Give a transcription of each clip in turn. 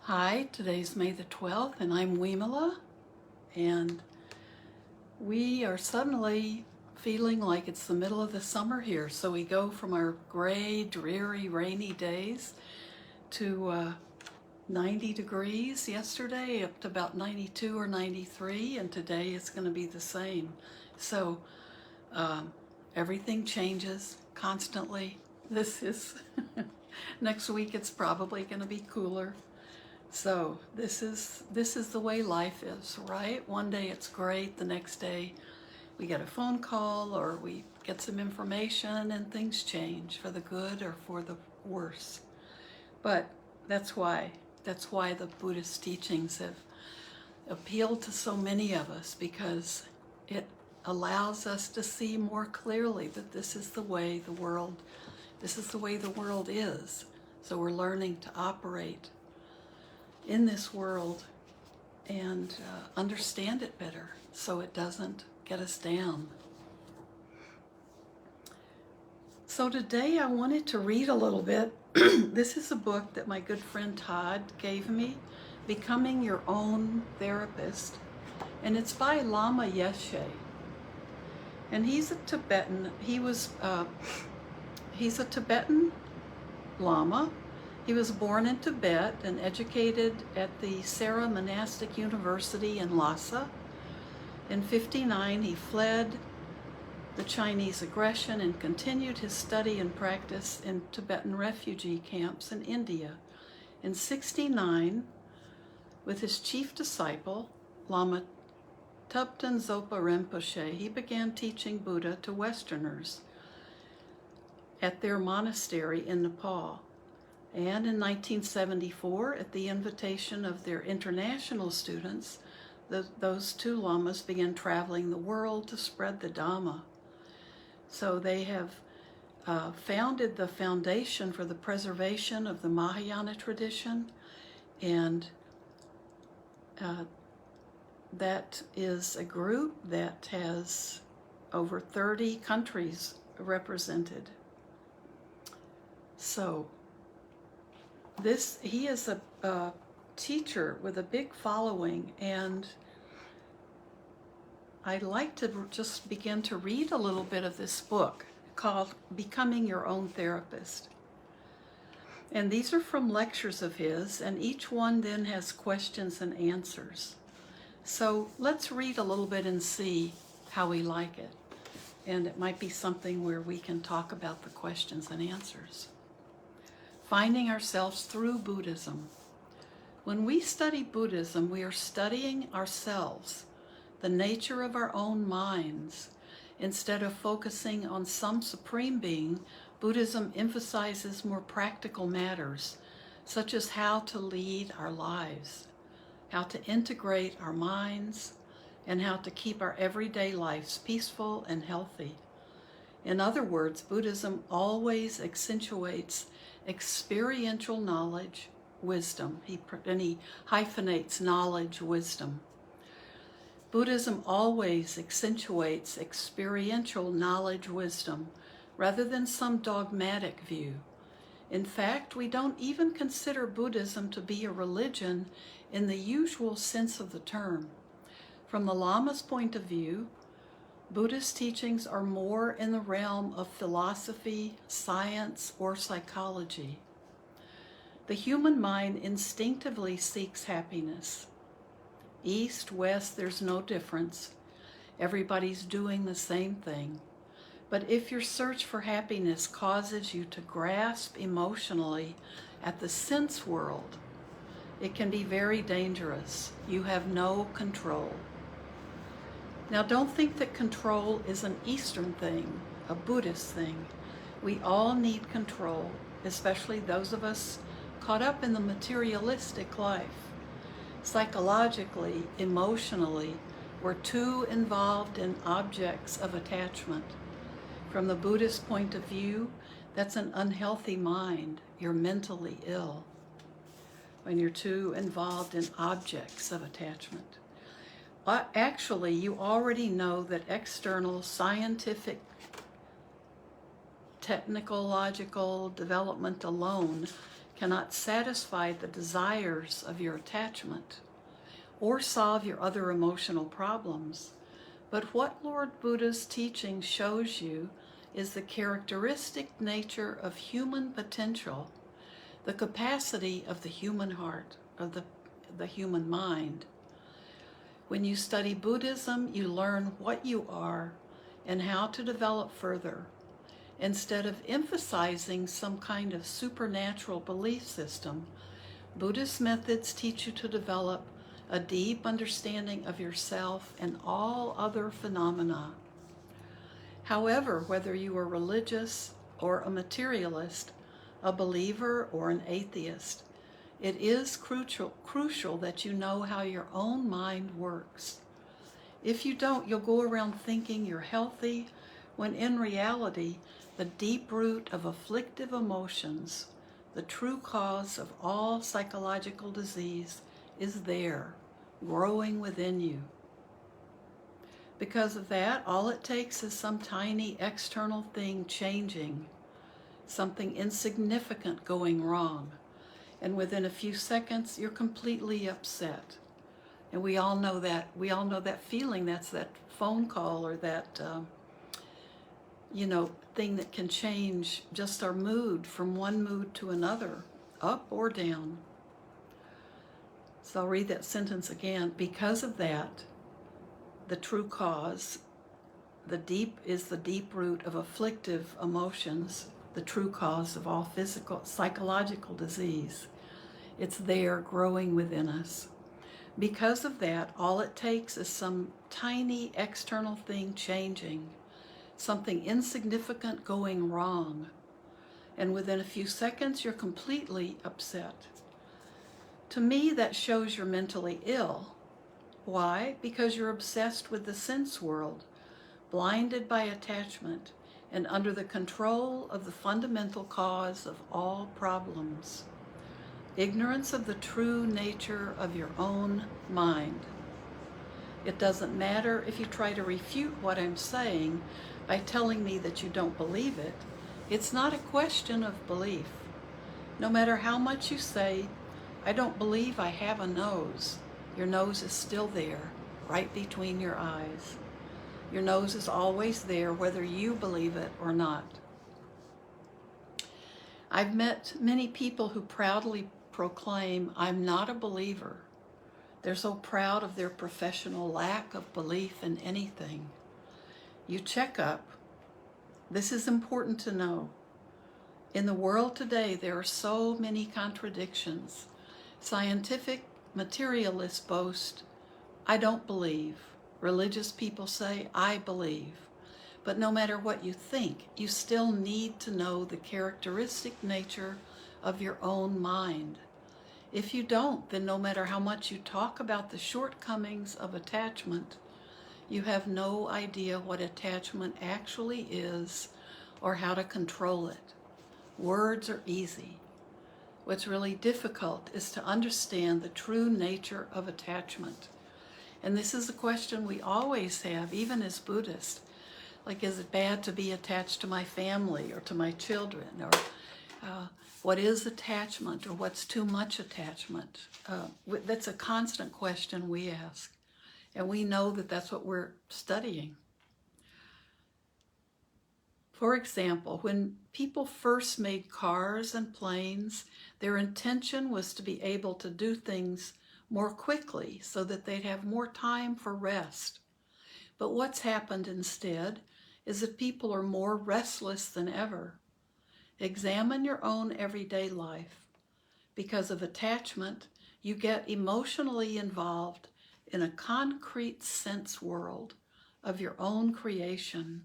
Hi, today's May the 12th, and I'm Vimala, and we are suddenly feeling like it's the middle of the summer here. So we go from our gray, dreary, rainy days to 90 degrees yesterday, up to about 92 or 93, and today it's going to be the same. So everything changes constantly. This is, next week it's probably going to be cooler. So this is the way life is, right? One day it's great, the next day we get a phone call or we get some information and things change for the good or for the worse. But that's why the Buddhist teachings have appealed to so many of us, because it allows us to see more clearly that this is the way the world is. So we're learning to operate in this world and understand it better so it doesn't get us down. So today I wanted to read a little bit. This is a book that my good friend Todd gave me, Becoming Your Own Therapist, and it's by Lama Yeshe. And he's a Tibetan. He's a Tibetan Lama. He was born in Tibet and educated at the Sera Monastic University in Lhasa. In 1959, he fled the Chinese aggression and continued his study and practice in Tibetan refugee camps in India. In 1969, with his chief disciple, Lama Tubten Zopa Rinpoche, he began teaching Buddha to Westerners at their monastery in Nepal. And in 1974, at the invitation of their international students, those two lamas began traveling the world to spread the Dharma. So they have founded the foundation for the preservation of the Mahayana tradition, and that is a group that has over 30 countries represented. So he is a teacher with a big following, and I'd like to just begin to read a little bit of this book called Becoming Your Own Therapist. And these are from lectures of his, and each one then has questions and answers. So let's read a little bit and see how we like it. And it might be something where we can talk about the questions and answers. Finding ourselves through Buddhism. When we study Buddhism, we are studying ourselves, the nature of our own minds. Instead of focusing on some supreme being, Buddhism emphasizes more practical matters, such as how to lead our lives, how to integrate our minds, and how to keep our everyday lives peaceful and healthy. In other words, Buddhism always accentuates experiential knowledge, wisdom. He hyphenates knowledge, wisdom. Buddhism always accentuates experiential knowledge, wisdom, rather than some dogmatic view. In fact, we don't even consider Buddhism to be a religion in the usual sense of the term. From the Lama's point of view, Buddhist teachings are more in the realm of philosophy, science, or psychology. The human mind instinctively seeks happiness. East, west, there's no difference. Everybody's doing the same thing. But if your search for happiness causes you to grasp emotionally at the sense world, it can be very dangerous. You have no control. Now, don't think that control is an Eastern thing, a Buddhist thing. We all need control, especially those of us caught up in the materialistic life. Psychologically, emotionally, we're too involved in objects of attachment. From the Buddhist point of view, that's an unhealthy mind. You're mentally ill when you're too involved in objects of attachment. Actually, you already know that external scientific, technological development alone cannot satisfy the desires of your attachment or solve your other emotional problems. But what Lord Buddha's teaching shows you is the characteristic nature of human potential, the capacity of the human heart, of the human mind. When you study Buddhism, you learn what you are and how to develop further, instead of emphasizing some kind of supernatural belief system. Buddhist methods teach you to develop a deep understanding of yourself and all other phenomena. However, whether you are religious or a materialist, a believer or an atheist, it is crucial that you know how your own mind works. If you don't, you'll go around thinking you're healthy, when in reality, the deep root of afflictive emotions, the true cause of all psychological disease, is there, growing within you. Because of that, all it takes is some tiny external thing changing, something insignificant going wrong, and within a few seconds, you're completely upset. And we all know that. We all know that feeling. That's that phone call or that, thing that can change just our mood from one mood to another, up or down. So I'll read that sentence again. Because of that, the true cause, the deep root of afflictive emotions, the true cause of all psychological disease. It's there growing within us. Because of that, all it takes is some tiny external thing changing, something insignificant going wrong, and within a few seconds you're completely upset. To me, that shows you're mentally ill. Why? Because you're obsessed with the sense world, blinded by attachment, and under the control of the fundamental cause of all problems. Ignorance of the true nature of your own mind. It doesn't matter if you try to refute what I'm saying by telling me that you don't believe it. It's not a question of belief. No matter how much you say, I don't believe I have a nose, your nose is still there, right between your eyes. Your nose is always there, whether you believe it or not. I've met many people who proudly proclaim, I'm not a believer. They're so proud of their professional lack of belief in anything. You check up. This is important to know. In the world today, there are so many contradictions. Scientific materialists boast, I don't believe. Religious people say, I believe. But no matter what you think, you still need to know the characteristic nature of your own mind. If you don't, then no matter how much you talk about the shortcomings of attachment, you have no idea what attachment actually is or how to control it. Words are easy. What's really difficult is to understand the true nature of attachment. And this is a question we always have, even as Buddhists. Like, is it bad to be attached to my family or to my children? Or what is attachment, or what's too much attachment? That's a constant question we ask. And we know that that's what we're studying. For example, when people first made cars and planes, their intention was to be able to do things more quickly so that they'd have more time for rest. But what's happened instead is that people are more restless than ever. Examine your own everyday life. Because of attachment, you get emotionally involved in a concrete sense world of your own creation,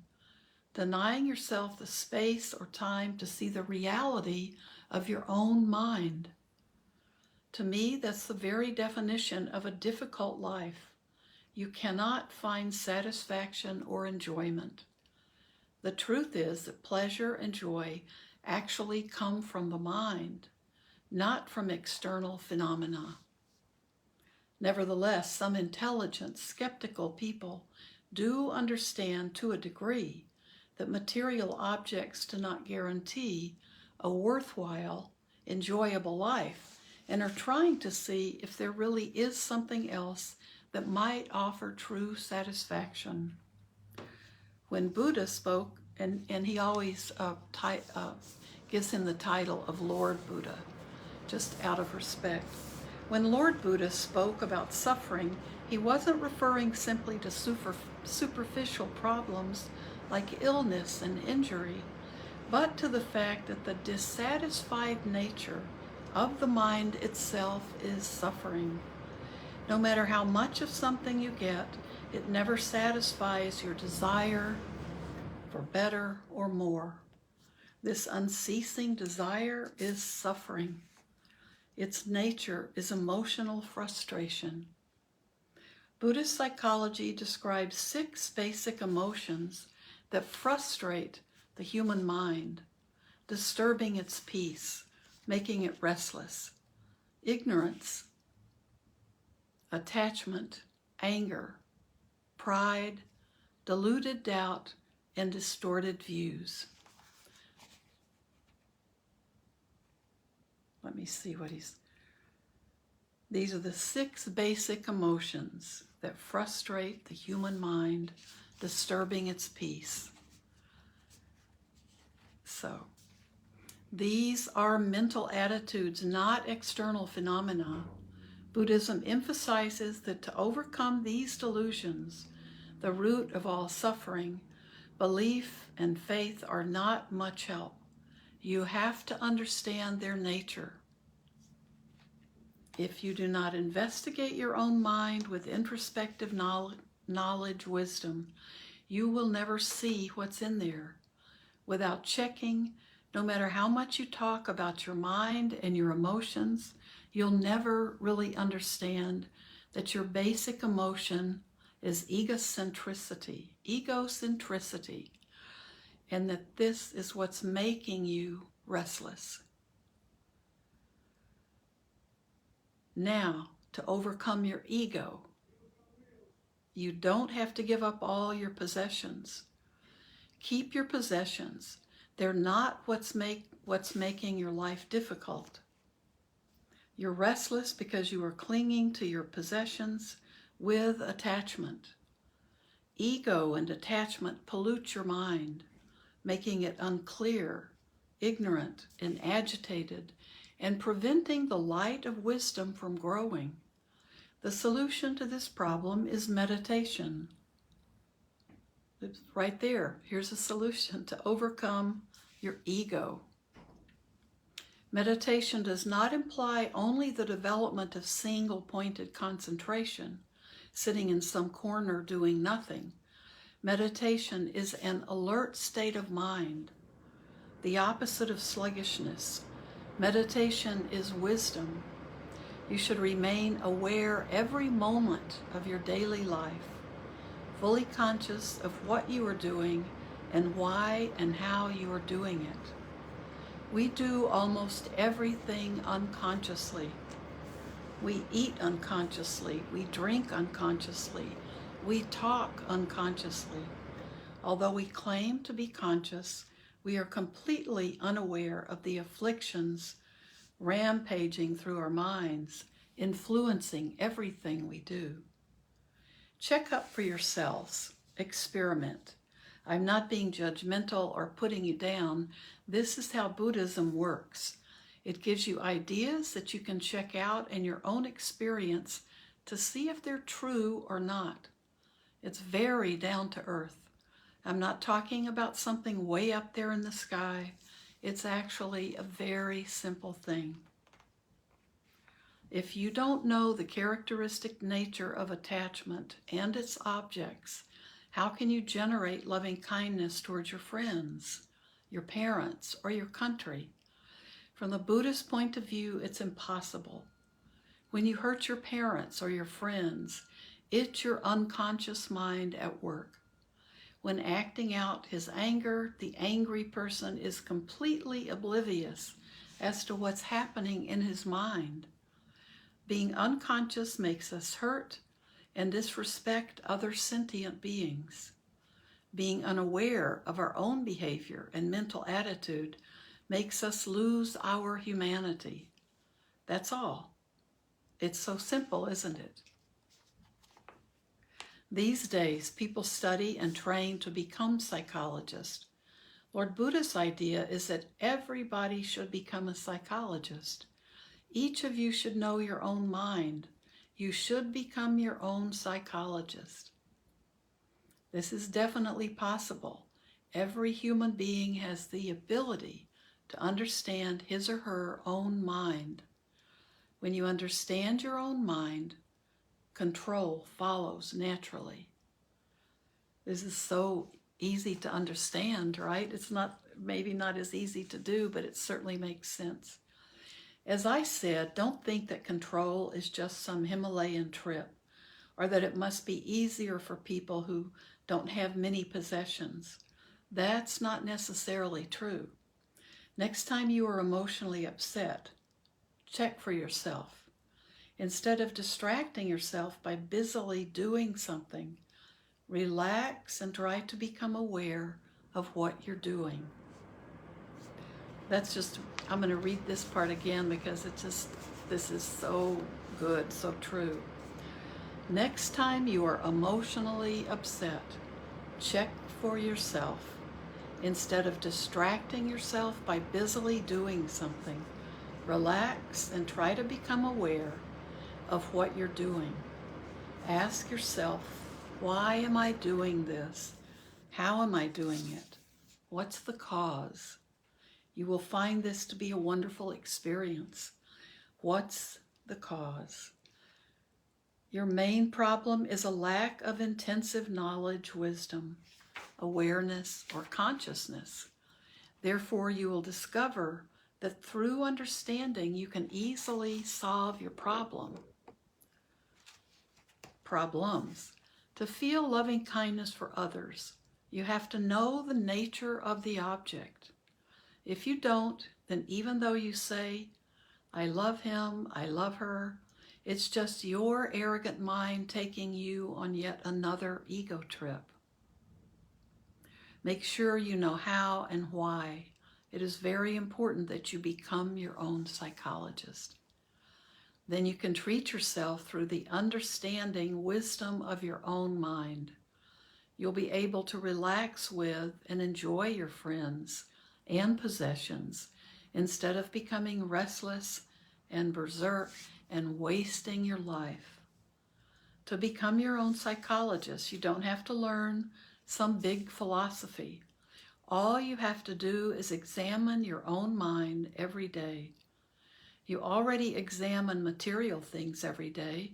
denying yourself the space or time to see the reality of your own mind. To me, that's the very definition of a difficult life. You cannot find satisfaction or enjoyment. The truth is that pleasure and joy actually come from the mind, not from external phenomena. Nevertheless, some intelligent, skeptical people do understand to a degree that material objects do not guarantee a worthwhile, enjoyable life and are trying to see if there really is something else that might offer true satisfaction. When Buddha spoke, and he always gives him the title of Lord Buddha, just out of respect. When Lord Buddha spoke about suffering, he wasn't referring simply to superficial problems like illness and injury, but to the fact that the dissatisfied nature of the mind itself is suffering. No matter how much of something you get, it never satisfies your desire for better or more. This unceasing desire is suffering. Its nature is emotional frustration. Buddhist psychology describes 6 basic emotions that frustrate the human mind, disturbing its peace, making it restless. Ignorance, attachment, anger, pride, deluded doubt, and distorted views. Let me see what These are the 6 basic emotions that frustrate the human mind, disturbing its peace. So, these are mental attitudes, not external phenomena. Buddhism emphasizes that to overcome these delusions, the root of all suffering, belief and faith are not much help. You have to understand their nature. If you do not investigate your own mind with introspective knowledge, wisdom, you will never see what's in there. Without checking, no matter how much you talk about your mind and your emotions, you'll never really understand that your basic emotion is egocentricity, and that this is what's making you restless. Now, to overcome your ego, you don't have to give up all your possessions. Keep your possessions. They're not what's making your life difficult. You're restless because you are clinging to your possessions with attachment. Ego and attachment pollute your mind, making it unclear, ignorant, and agitated, and preventing the light of wisdom from growing. The solution to this problem is meditation. It's right there. Here's a solution to overcome your ego. Meditation does not imply only the development of single-pointed concentration, sitting in some corner doing nothing. Meditation is an alert state of mind, the opposite of sluggishness. Meditation is wisdom. You should remain aware every moment of your daily life, fully conscious of what you are doing and why and how you are doing it. We do almost everything unconsciously. We eat unconsciously, we drink unconsciously, we talk unconsciously. Although we claim to be conscious, we are completely unaware of the afflictions rampaging through our minds, influencing everything we do. Check up for yourselves. Experiment. I'm not being judgmental or putting you down. This is how Buddhism works. It gives you ideas that you can check out in your own experience to see if they're true or not. It's very down to earth. I'm not talking about something way up there in the sky. It's actually a very simple thing. If you don't know the characteristic nature of attachment and its objects, how can you generate loving kindness towards your friends, your parents, or your country? From the Buddhist point of view, it's impossible. When you hurt your parents or your friends, it's your unconscious mind at work. When acting out his anger, the angry person is completely oblivious as to what's happening in his mind. Being unconscious makes us hurt and disrespect other sentient beings. Being unaware of our own behavior and mental attitude makes us lose our humanity. That's all. It's so simple, isn't it? These days, people study and train to become psychologists. Lord Buddha's idea is that everybody should become a psychologist. Each of you should know your own mind. You should become your own psychologist. This is definitely possible. Every human being has the ability to understand his or her own mind. When you understand your own mind, control follows naturally. This is so easy to understand, right? It's maybe not as easy to do, but it certainly makes sense. As I said, don't think that control is just some Himalayan trip, or that it must be easier for people who don't have many possessions. That's not necessarily true. Next time you are emotionally upset, check for yourself. Instead of distracting yourself by busily doing something, relax and try to become aware of what you're doing. I'm going to read this part again because this is so good, so true. Next time you are emotionally upset, check for yourself. Instead of distracting yourself by busily doing something, relax and try to become aware of what you're doing. Ask yourself, why am I doing this? How am I doing it? What's the cause? You will find this to be a wonderful experience. What's the cause? Your main problem is a lack of intensive knowledge, wisdom, awareness, or consciousness. Therefore, you will discover that through understanding, you can easily solve your problems. To feel loving kindness for others, you have to know the nature of the object. If you don't, then even though you say, I love him, I love her, it's just your arrogant mind taking you on yet another ego trip. Make sure you know how and why. It is very important that you become your own psychologist. Then you can treat yourself through the understanding wisdom of your own mind. You'll be able to relax with and enjoy your friends and possessions instead of becoming restless and berserk and wasting your life. To become your own psychologist, you don't have to learn some big philosophy. All you have to do is examine your own mind every day. You already examine material things every day.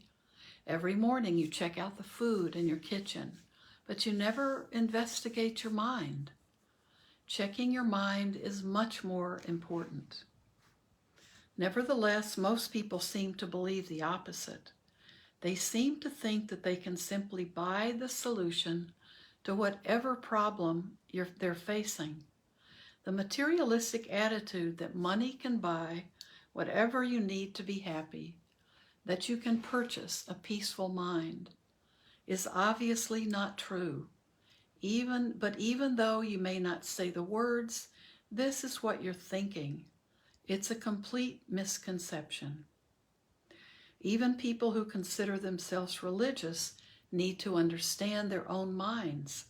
Every morning you check out the food in your kitchen, but you never investigate your mind. Checking your mind is much more important. Nevertheless, most people seem to believe the opposite. They seem to think that they can simply buy the solution to whatever problem they're facing. The materialistic attitude that money can buy whatever you need to be happy, that you can purchase a peaceful mind, is obviously not true. But even though you may not say the words, this is what you're thinking. It's a complete misconception. Even people who consider themselves religious need to understand their own minds.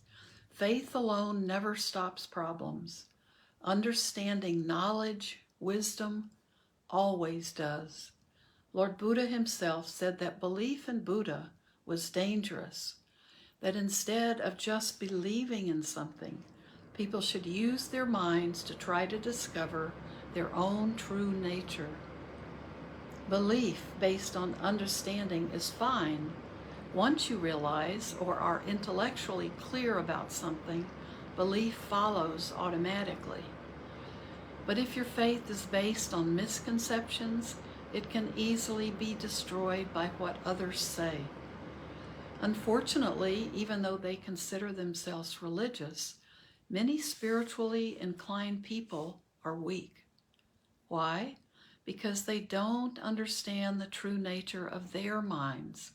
Faith alone never stops problems. Understanding knowledge, wisdom, always does. Lord Buddha himself said that belief in Buddha was dangerous, that instead of just believing in something, people should use their minds to try to discover their own true nature. Belief based on understanding is fine once you realize or are intellectually clear about something. Belief follows automatically. But if your faith is based on misconceptions, it can easily be destroyed by what others say. Unfortunately, even though they consider themselves religious, many spiritually inclined people are weak. Why? Because they don't understand the true nature of their minds.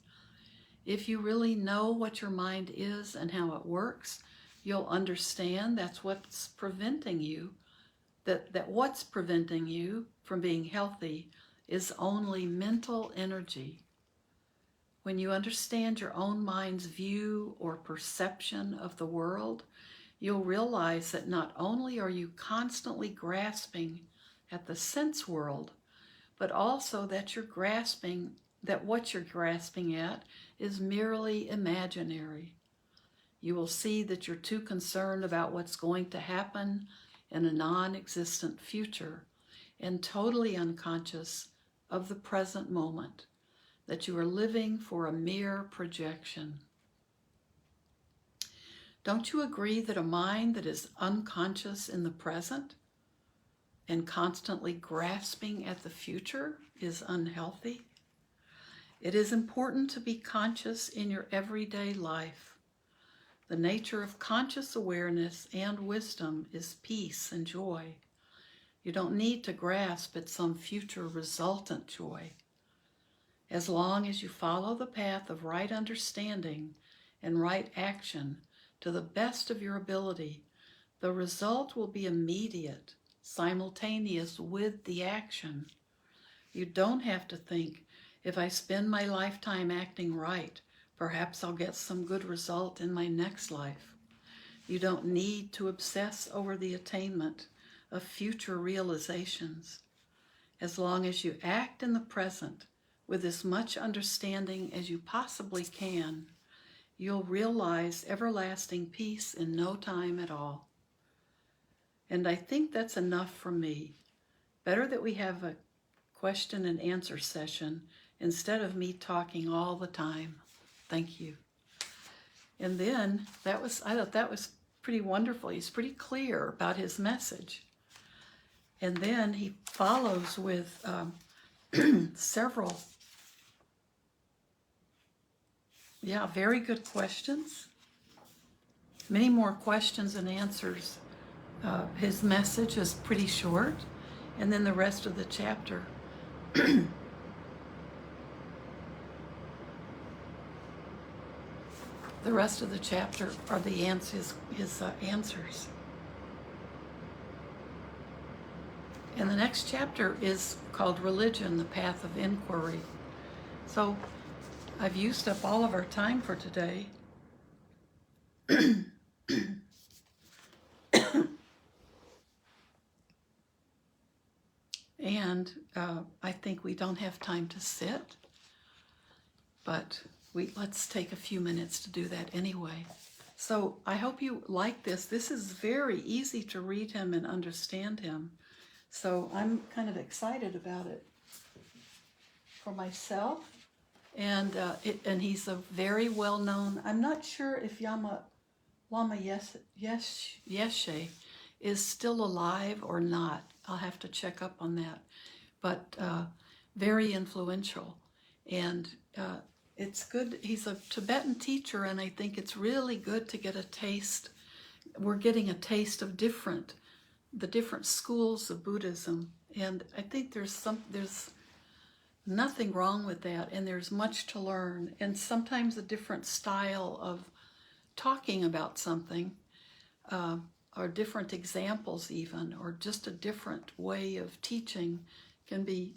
If you really know what your mind is and how it works, you'll understand that's what's preventing you, that what's preventing you from being healthy is only mental energy. When you understand your own mind's view or perception of the world, you'll realize that not only are you constantly grasping at the sense world, but also that what you're grasping at is merely imaginary. You will see that you're too concerned about what's going to happen in a non-existent future and totally unconscious of the present moment, that you are living for a mere projection. Don't you agree that a mind that is unconscious in the present and constantly grasping at the future is unhealthy? It is important to be conscious in your everyday life. The nature of conscious awareness and wisdom is peace and joy. You don't need to grasp at some future resultant joy. As long as you follow the path of right understanding and right action to the best of your ability, the result will be immediate, simultaneous with the action. You don't have to think, if I spend my lifetime acting right, perhaps I'll get some good result in my next life. You don't need to obsess over the attainment of future realizations. As long as you act in the present with as much understanding as you possibly can, you'll realize everlasting peace in no time at all. And I think that's enough from me. Better that we have a question and answer session instead of me talking all the time. Thank you. And then I thought that was pretty wonderful. He's pretty clear about his message. And then he follows with several, very good questions. Many more questions and answers. His message is pretty short. And then the rest of the chapter are the his answers. And the next chapter is called Religion, the Path of Inquiry. So I've used up all of our time for today. And I think we don't have time to sit, but let's take a few minutes to do that anyway. So I hope you like this. This is very easy to read him and understand him. So I'm kind of excited about it for myself. And he's a very well-known, I'm not sure if Lama Yeshe is still alive or not. I'll have to check up on that. But very influential. And it's good. He's a Tibetan teacher, and I think it's really good to get a taste. We're getting a taste of the different schools of Buddhism. And I think there's nothing wrong with that, and there's much to learn. And sometimes a different style of talking about something, or different examples even, or just a different way of teaching can be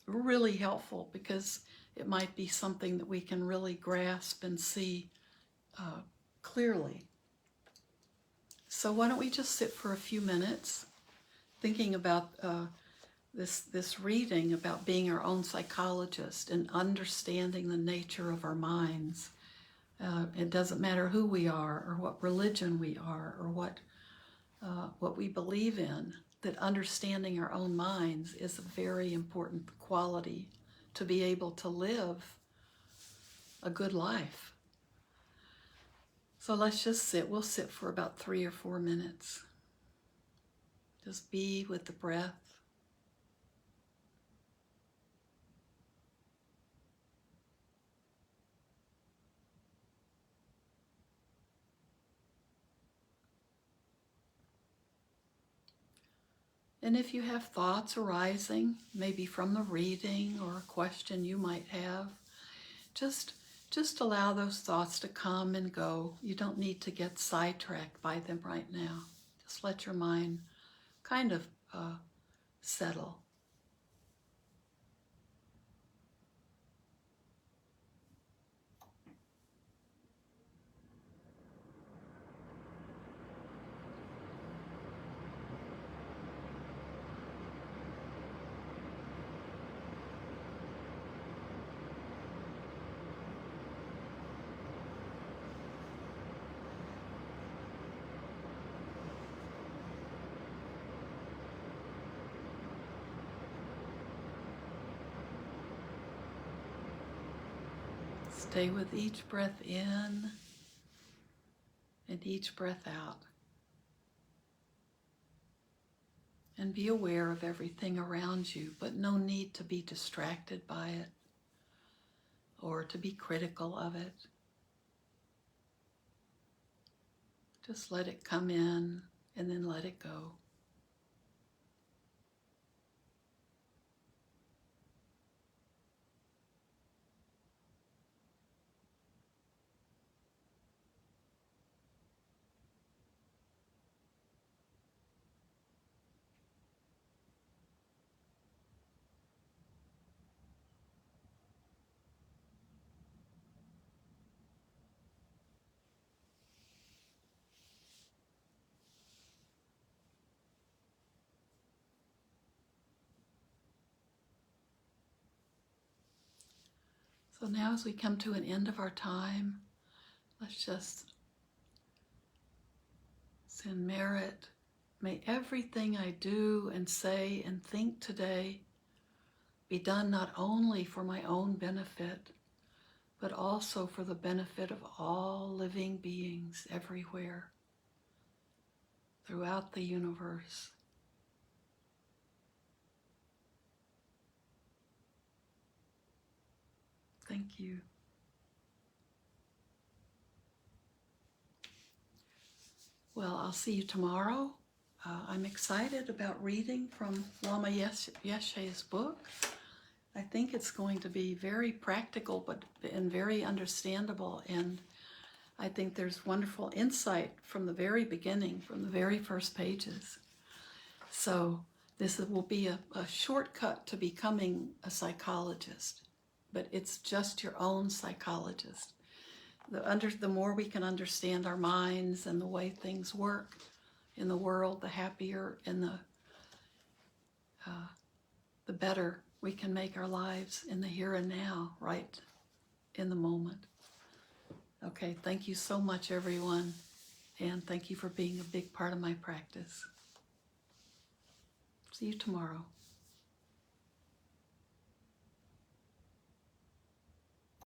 really helpful, because it might be something that we can really grasp and see clearly. So why don't we just sit for a few minutes thinking about this reading about being our own psychologist and understanding the nature of our minds. It doesn't matter who we are or what religion we are or what we believe in, that understanding our own minds is a very important quality to be able to live a good life. So let's just sit. We'll sit for about 3 or 4 minutes. Just be with the breath. And if you have thoughts arising, maybe from the reading or a question you might have, just allow those thoughts to come and go. You don't need to get sidetracked by them right now. Just let your mind kind of settle. Stay with each breath in and each breath out. And be aware of everything around you, but no need to be distracted by it or to be critical of it. Just let it come in and then let it go. So now as we come to an end of our time, let's just send merit. May everything I do and say and think today be done not only for my own benefit, but also for the benefit of all living beings everywhere, throughout the universe. Thank you. Well, I'll see you tomorrow. I'm excited about reading from Lama Yeshe's book. I think it's going to be very practical and very understandable, and I think there's wonderful insight from the very beginning, from the very first pages. So this will be a shortcut to becoming a psychologist, but it's just your own psychologist. The more we can understand our minds and the way things work in the world, the happier and the better we can make our lives in the here and now, right in the moment. Okay, thank you so much, everyone, and thank you for being a big part of my practice. See you tomorrow.